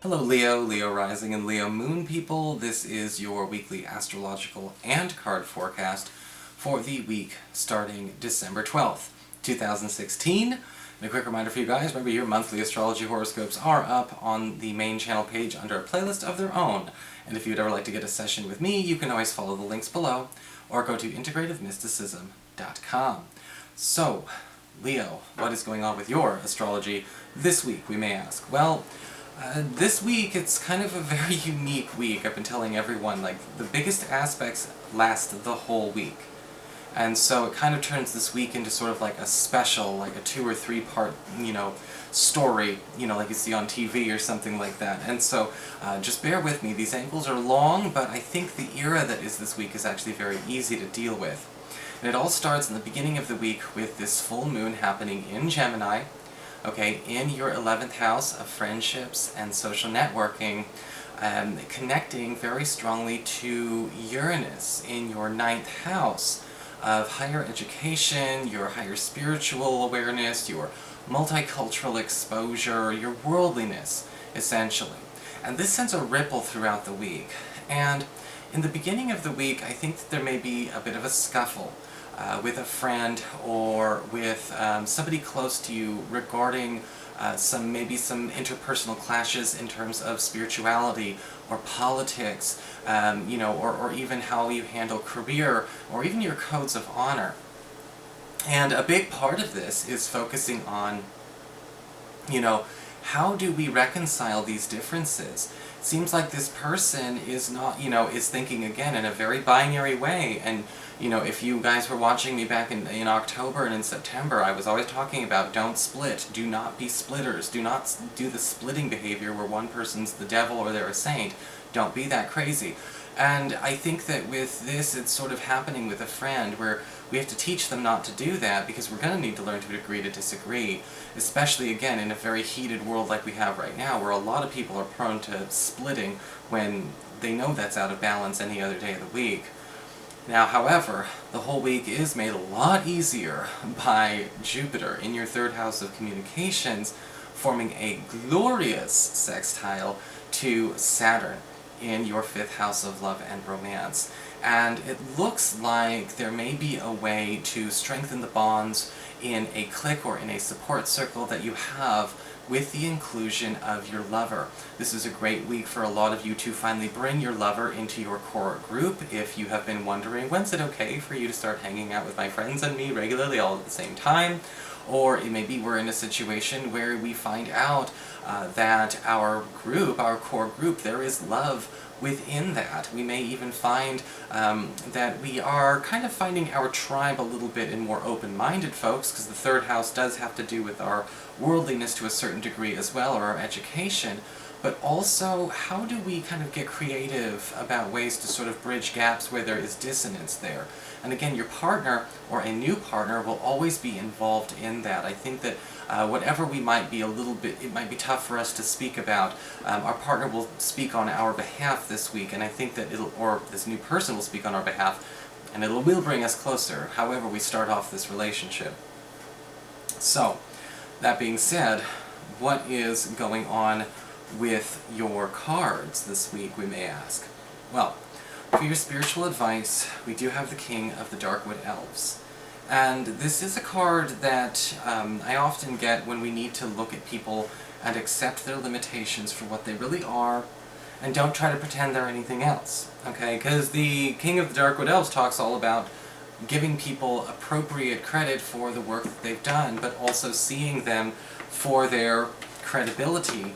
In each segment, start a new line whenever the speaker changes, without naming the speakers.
Hello Leo, Leo Rising and Leo Moon people. This is your weekly astrological and card forecast for the week starting December 12th, 2016. And a quick reminder for you guys, remember your monthly astrology horoscopes are up on the main channel page under a playlist of their own. And if you'd ever like to get a session with me, you can always follow the links below or go to integrativemysticism.com. So, Leo, what is going on with your astrology this week, we may ask? Well, this week, it's kind of a very unique week. I've been telling everyone, like, the biggest aspects last the whole week. And so it kind of turns this week into sort of like a special, like a 2 or 3 part, story, like you see on TV or something like that. And so, just bear with me. These angles are long, but I think the era that is this week is actually very easy to deal with. And it all starts in the beginning of the week with this full moon happening in Gemini, okay, in your 11th house of friendships and social networking, connecting very strongly to Uranus in your 9th house of higher education, your higher spiritual awareness, your multicultural exposure, your worldliness, essentially. And this sends a ripple throughout the week. And in the beginning of the week, I think that there may be a bit of a scuffle with a friend or with somebody close to you regarding maybe some interpersonal clashes in terms of spirituality or politics, or even how you handle career or even your codes of honor. And a big part of this is focusing on, how do we reconcile these differences? It seems like this person is not, is thinking again in a very binary way. And if you guys were watching me back in October and in September, I was always talking about don't split, do not be splitters, do not do the splitting behavior where one person's the devil or they're a saint. Don't be that crazy. And I think that with this, it's sort of happening with a friend where we have to teach them not to do that because we're going to need to learn to agree to disagree, especially, again, in a very heated world like we have right now where a lot of people are prone to splitting when they know that's out of balance any other day of the week. Now, however, the whole week is made a lot easier by Jupiter in your 3rd house of communications forming a glorious sextile to Saturn in your 5th house of love and romance. And it looks like there may be a way to strengthen the bonds in a clique or in a support circle that you have with the inclusion of your lover. This is a great week for a lot of you to finally bring your lover into your core group. If you have been wondering, when's it okay for you to start hanging out with my friends and me regularly all at the same time? Or maybe we're in a situation where we find out that our core group, there is love within that. We may even find that we are kind of finding our tribe a little bit in more open-minded folks, because the 3rd house does have to do with our worldliness to a certain degree as well, or our education. But also, how do we kind of get creative about ways to sort of bridge gaps where there is dissonance there? And again, your partner, or a new partner, will always be involved in that. I think that whatever we might be it might be tough for us to speak about, our partner will speak on our behalf this week, and I think that this new person will speak on our behalf, and it will bring us closer, however we start off this relationship. So, that being said, what is going on with your cards this week, we may ask? Well, for your spiritual advice, we do have the King of the Darkwood Elves. And this is a card that I often get when we need to look at people and accept their limitations for what they really are, and don't try to pretend they're anything else, okay? Because the King of the Darkwood Elves talks all about giving people appropriate credit for the work that they've done, but also seeing them for their credibility,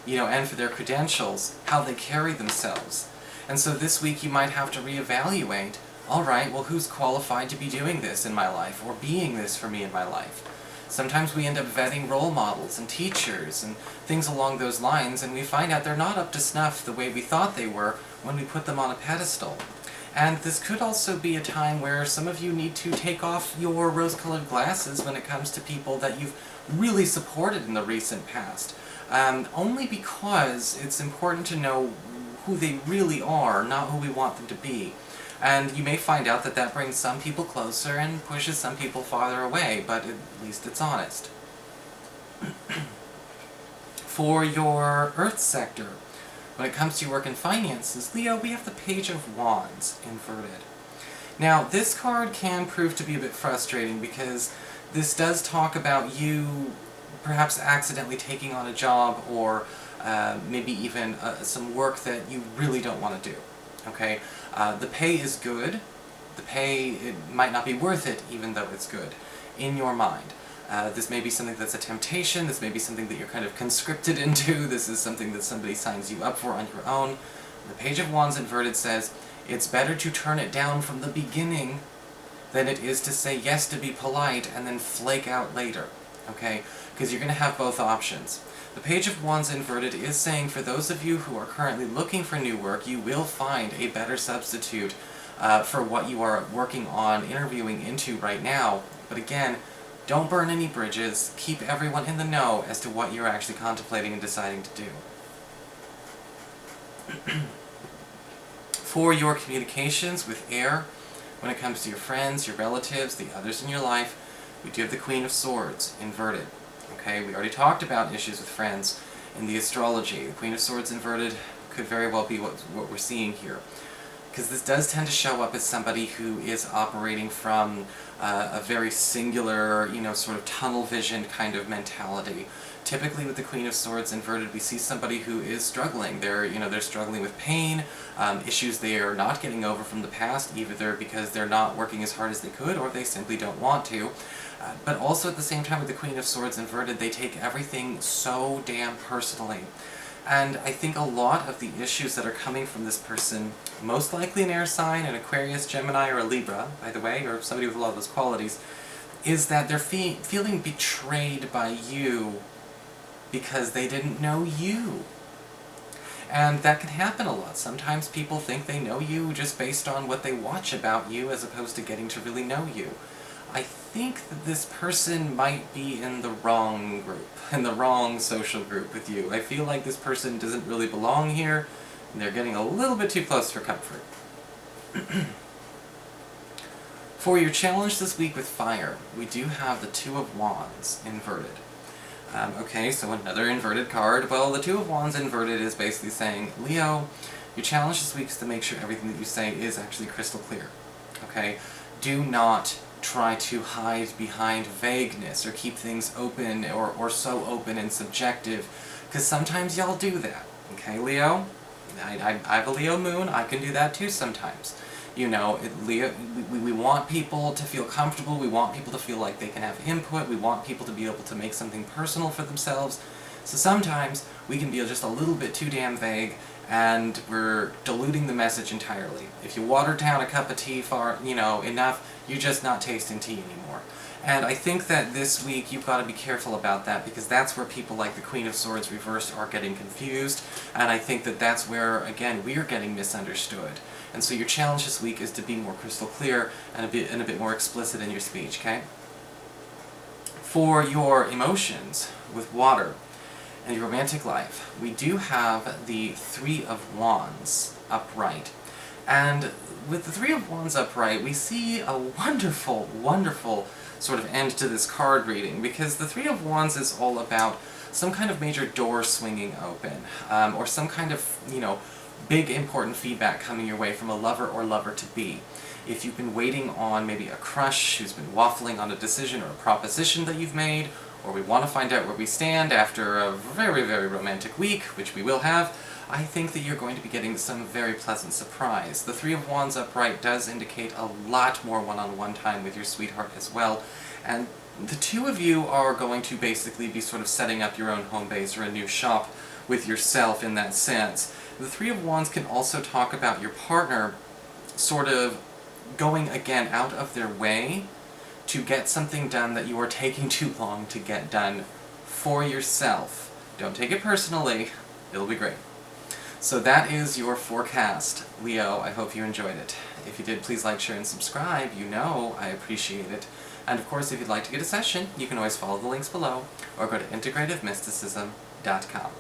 and for their credentials, how they carry themselves. And so this week you might have to reevaluate, alright, well, who's qualified to be doing this in my life, or being this for me in my life? Sometimes we end up vetting role models and teachers and things along those lines, and we find out they're not up to snuff the way we thought they were when we put them on a pedestal. And this could also be a time where some of you need to take off your rose-colored glasses when it comes to people that you've really supported in the recent past. Only because it's important to know who they really are, not who we want them to be. And you may find out that that brings some people closer and pushes some people farther away, but at least it's honest. For your Earth sector, when it comes to your work and finances, Leo, we have the Page of Wands inverted. Now, this card can prove to be a bit frustrating because this does talk about you perhaps accidentally taking on a job or maybe even some work that you really don't want to do. Okay? The pay is good. The pay, it might not be worth it even though it's good in your mind. This may be something that's a temptation, this may be something that you're kind of conscripted into, this is something that somebody signs you up for on your own. The Page of Wands inverted says, it's better to turn it down from the beginning than it is to say yes to be polite and then flake out later, okay? Because you're going to have both options. The Page of Wands inverted is saying for those of you who are currently looking for new work, you will find a better substitute for what you are working on, interviewing into right now. But again, don't burn any bridges, keep everyone in the know as to what you're actually contemplating and deciding to do. For your communications with air, when it comes to your friends, your relatives, the others in your life, we do have the Queen of Swords inverted. Okay, we already talked about issues with friends in the astrology. The Queen of Swords inverted could very well be what we're seeing here. Because this does tend to show up as somebody who is operating from a very singular, sort of tunnel vision kind of mentality. Typically with the Queen of Swords inverted, we see somebody who is struggling. They're struggling with pain, issues they are not getting over from the past, either because they're not working as hard as they could, or they simply don't want to. But also at the same time with the Queen of Swords inverted, they take everything so damn personally. And I think a lot of the issues that are coming from this person, most likely an air sign, an Aquarius, Gemini, or a Libra, by the way, or somebody with a lot of those qualities, is that they're feeling betrayed by you because they didn't know you. And that can happen a lot. Sometimes people think they know you just based on what they watch about you as opposed to getting to really know you. I think that this person might be in the wrong group, in the wrong social group with you. I feel like this person doesn't really belong here, and they're getting a little bit too close for comfort. For your challenge this week with fire, we do have the Two of Wands inverted. Okay, so another inverted card. Well, the Two of Wands inverted is basically saying, Leo, your challenge this week is to make sure everything that you say is actually crystal clear. Okay? Do not try to hide behind vagueness or keep things open or so open and subjective, because sometimes y'all do that. Okay, Leo? I have a Leo moon, I can do that too sometimes. Leo, we want people to feel comfortable, we want people to feel like they can have input, we want people to be able to make something personal for themselves. So sometimes we can be just a little bit too damn vague, and we're diluting the message entirely. If you water down a cup of tea enough, you're just not tasting tea anymore. And I think that this week you've got to be careful about that, because that's where people like the Queen of Swords reversed are getting confused, and I think that that's where, again, we're getting misunderstood. And so your challenge this week is to be more crystal clear and a bit more explicit in your speech, okay? For your emotions with water and your romantic life, we do have the Three of Wands upright. And with the Three of Wands upright, we see a wonderful, wonderful sort of end to this card reading, because the Three of Wands is all about some kind of major door swinging open, or some kind of, big important feedback coming your way from a lover or lover-to-be. If you've been waiting on maybe a crush who's been waffling on a decision or a proposition that you've made, or we want to find out where we stand after a very, very romantic week, which we will have, I think that you're going to be getting some very pleasant surprise. The Three of Wands upright does indicate a lot more one-on-one time with your sweetheart as well, and the two of you are going to basically be sort of setting up your own home base or a new shop with yourself in that sense. The Three of Wands can also talk about your partner sort of going, again, out of their way to get something done that you are taking too long to get done for yourself. Don't take it personally, it'll be great. So that is your forecast, Leo. I hope you enjoyed it. If you did, please like, share, and subscribe. I appreciate it. And of course, if you'd like to get a session, you can always follow the links below, or go to integrativemysticism.com.